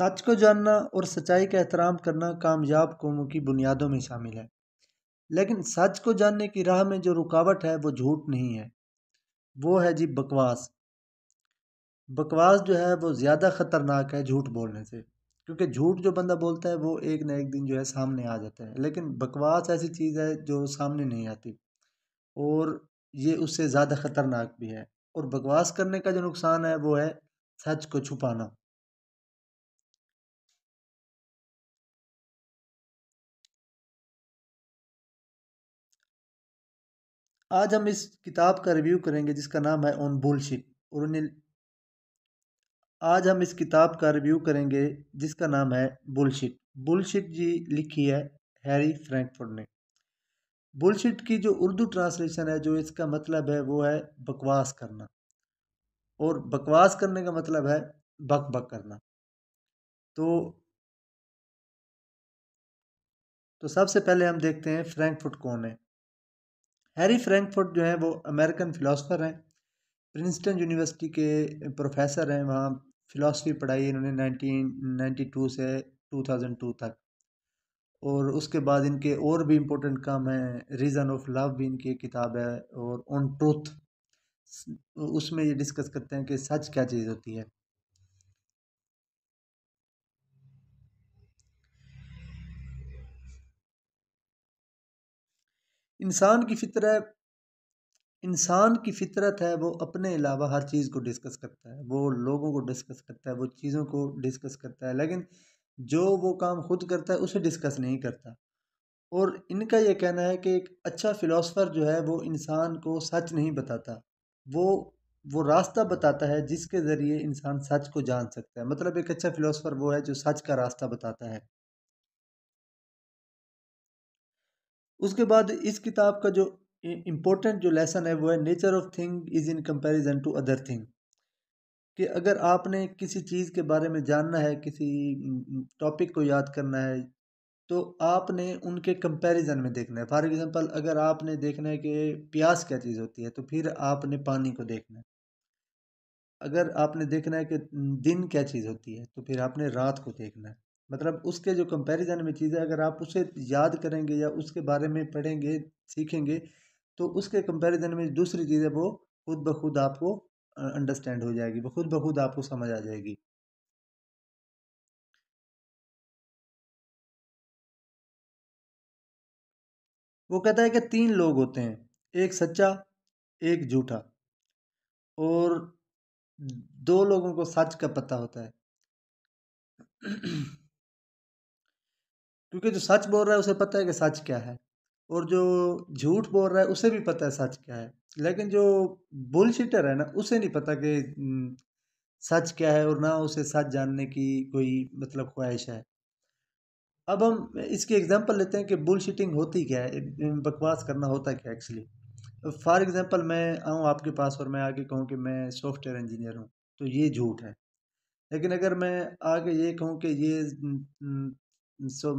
सच को जानना और सच्चाई का एहतराम करना कामयाब कौमों की बुनियादों में शामिल है। लेकिन सच को जानने की राह में जो रुकावट है वो झूठ नहीं है, वो है जी बकवास। बकवास जो है वो ज़्यादा ख़तरनाक है झूठ बोलने से, क्योंकि झूठ जो बंदा बोलता है वो एक ना एक दिन जो है सामने आ जाता है, लेकिन बकवास ऐसी चीज़ है जो सामने नहीं आती और ये उससे ज़्यादा ख़तरनाक भी है। और बकवास करने का जो नुकसान है वो है सच को छुपाना। आज हम इस किताब का रिव्यू करेंगे जिसका नाम है ऑन बुलशिट। और आज हम इस किताब का रिव्यू करेंगे जिसका नाम है बुलशिट। बुलशिट जी लिखी है हैरी फ्रैंकफर्ट ने। बुलशिट की जो उर्दू ट्रांसलेशन है, जो इसका मतलब है वो है बकवास करना। और बकवास करने का मतलब है बक बक करना। तो सबसे पहले हम देखते हैं फ्रैंकफर्ट कौन है। हैरी फ्रैंकफर्ट जो है वो अमेरिकन फिलोसफर हैं। प्रिंसटन यूनिवर्सिटी के प्रोफेसर हैं। वहाँ फिलॉसफी पढ़ाई इन्होंने 1992 से 2002 तक। और उसके बाद इनके और भी इम्पोर्टेंट काम हैं। रीज़न ऑफ लव भी इनकी एक किताब है। और ऑन ट्रूथ, उसमें ये डिस्कस करते हैं कि सच क्या चीज़ होती है। इंसान की फितरत इंसान की फितरत है, वो अपने अलावा हर चीज़ को डिस्कस करता है। वो लोगों को डिस्कस करता है, वो चीज़ों को डिस्कस करता है, लेकिन जो वो काम खुद करता है उसे डिस्कस नहीं करता। और इनका ये कहना है कि एक अच्छा फिलोसफर जो है वो इंसान को सच नहीं बताता। वो वो रास्ता बताता है जिसके ज़रिए इंसान सच को जान सकता है। मतलब एक अच्छा फिलोसफर वो है जो सच का रास्ता बताता है। उसके बाद इस किताब का जो इम्पोर्टेंट जो लेसन है वो है nature of thing is in comparison to other thing. कि अगर आपने किसी चीज़ के बारे में जानना है, किसी टॉपिक को याद करना है, तो आपने उनके कंपैरिजन में देखना है। फॉर एग्जांपल, अगर आपने देखना है कि प्यास क्या चीज़ होती है, तो फिर आपने पानी को देखना है। अगर आपने देखना है कि दिन क्या चीज़ होती है, तो फिर आपने रात को देखना है। मतलब उसके जो कंपैरिजन में चीज़ है, अगर आप उसे याद करेंगे या उसके बारे में पढ़ेंगे, सीखेंगे, तो उसके कंपैरिजन में दूसरी चीज़ है वो खुद ब खुद आपको अंडरस्टैंड हो जाएगी, वो खुद ब खुद आपको समझ आ जाएगी। वो कहता है कि 3 लोग होते हैं, एक सच्चा, एक झूठा, और 2 लोगों को सच का पता होता है। क्योंकि जो सच बोल रहा है उसे पता है कि सच क्या है, और जो झूठ बोल रहा है उसे भी पता है सच क्या है। लेकिन जो बुलशिटर है ना, उसे नहीं पता कि सच क्या है, और ना उसे सच जानने की कोई मतलब ख्वाहिश है। अब हम इसकी एग्जांपल लेते हैं कि बुलशिटिंग होती क्या है, बकवास करना होता क्या है एक्चुअली। फॉर एग्जांपल, मैं आऊँ आपके पास और मैं आगे कहूँ कि मैं सॉफ्टवेयर इंजीनियर हूँ, तो ये झूठ है। लेकिन अगर मैं आगे ये कहूँ कि ये सो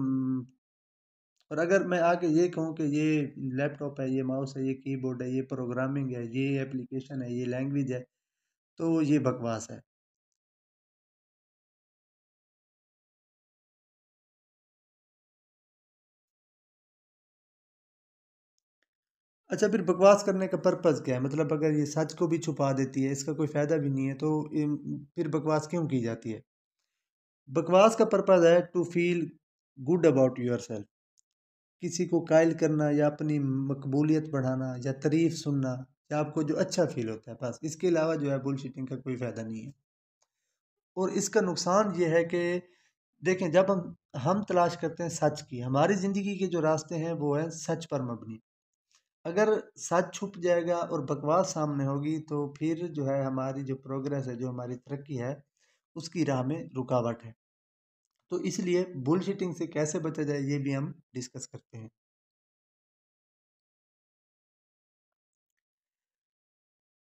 और अगर मैं आगे ये कहूँ कि ये लैपटॉप है, ये माउस है, ये कीबोर्ड है, ये प्रोग्रामिंग है, ये एप्लीकेशन है, ये लैंग्वेज है, तो ये बकवास है। अच्छा, फिर बकवास करने का पर्पज़ क्या है? मतलब अगर ये सच को भी छुपा देती है, इसका कोई फ़ायदा भी नहीं है, तो फिर बकवास क्यों की जाती है? बकवास का पर्पज़ है to feel good about yourself. किसी को कायल करना या अपनी मकबूलियत बढ़ाना या तारीफ़ सुनना, या आपको जो अच्छा फ़ील होता है, बस। इसके अलावा जो है बुलशिटिंग का कोई फ़ायदा नहीं है। और इसका नुकसान ये है कि देखें, जब हम तलाश करते हैं सच की, हमारी ज़िंदगी के जो रास्ते हैं वो हैं सच पर मबनी। अगर सच छुप जाएगा और बकवास सामने होगी, तो फिर जो है हमारी जो प्रोग्रेस है, जो हमारी तरक्की है, उसकी राह में रुकावट है। तो इसलिए बुलशिटिंग से कैसे बचा जाए, ये भी हम डिस्कस करते हैं।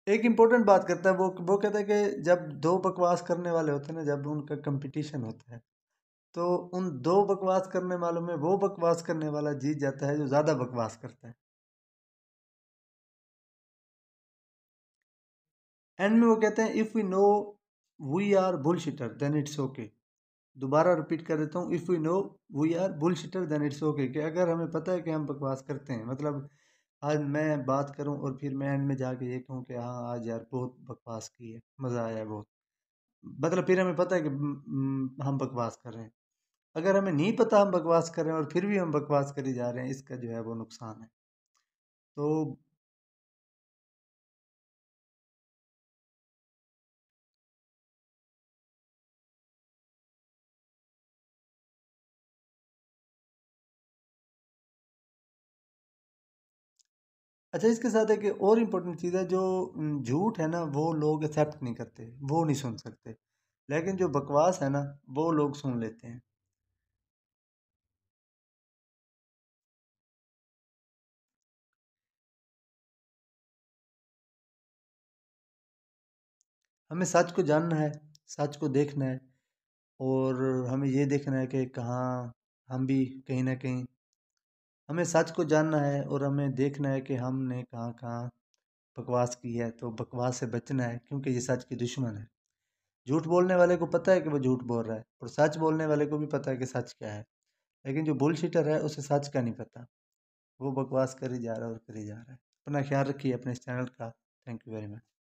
एक इम्पोर्टेंट बात करता है, वो कहता है कि जब दो बकवास करने वाले होते हैं ना, जब उनका कंपटीशन होता है, तो उन दो बकवास करने वालों में वो बकवास करने वाला जीत जाता है जो ज़्यादा बकवास करता है। एंड में वो कहते हैं, if we know we are bullshitter then it's okay. दोबारा रिपीट कर देता हूँ, if we know we are bullshitter then it's okay, कि अगर हमें पता है कि हम बकवास करते हैं, मतलब आज मैं बात करूं और फिर मैं एंड में जाके ये कहूँ कि हाँ आज यार बहुत बकवास की है, मज़ा आया बहुत, मतलब फिर हमें पता है कि हम बकवास कर रहे हैं। अगर हमें नहीं पता हम बकवास कर रहे हैं और फिर भी हम बकवास करी जा रहे हैं, इसका जो है वो नुकसान है। तो अच्छा, इसके साथ एक और इम्पोर्टेंट चीज़ है, जो झूठ है ना वो लोग एक्सेप्ट नहीं करते, वो नहीं सुन सकते, लेकिन जो बकवास है ना वो लोग सुन लेते हैं। हमें सच को जानना है, सच को देखना है, और हमें ये देखना है कि कहाँ हम भी कहीं ना कहीं, हमें सच को जानना है और हमें देखना है कि हमने कहाँ कहाँ बकवास की है, तो बकवास से बचना है, क्योंकि ये सच की दुश्मन है। झूठ बोलने वाले को पता है कि वो झूठ बोल रहा है, और सच बोलने वाले को भी पता है कि सच क्या है, लेकिन जो बुलशीटर है उसे सच का नहीं पता, वो बकवास करी जा रहा है और करी जा रहा है। अपना ख्याल रखिए अपने इस चैनल का। Thank you very much.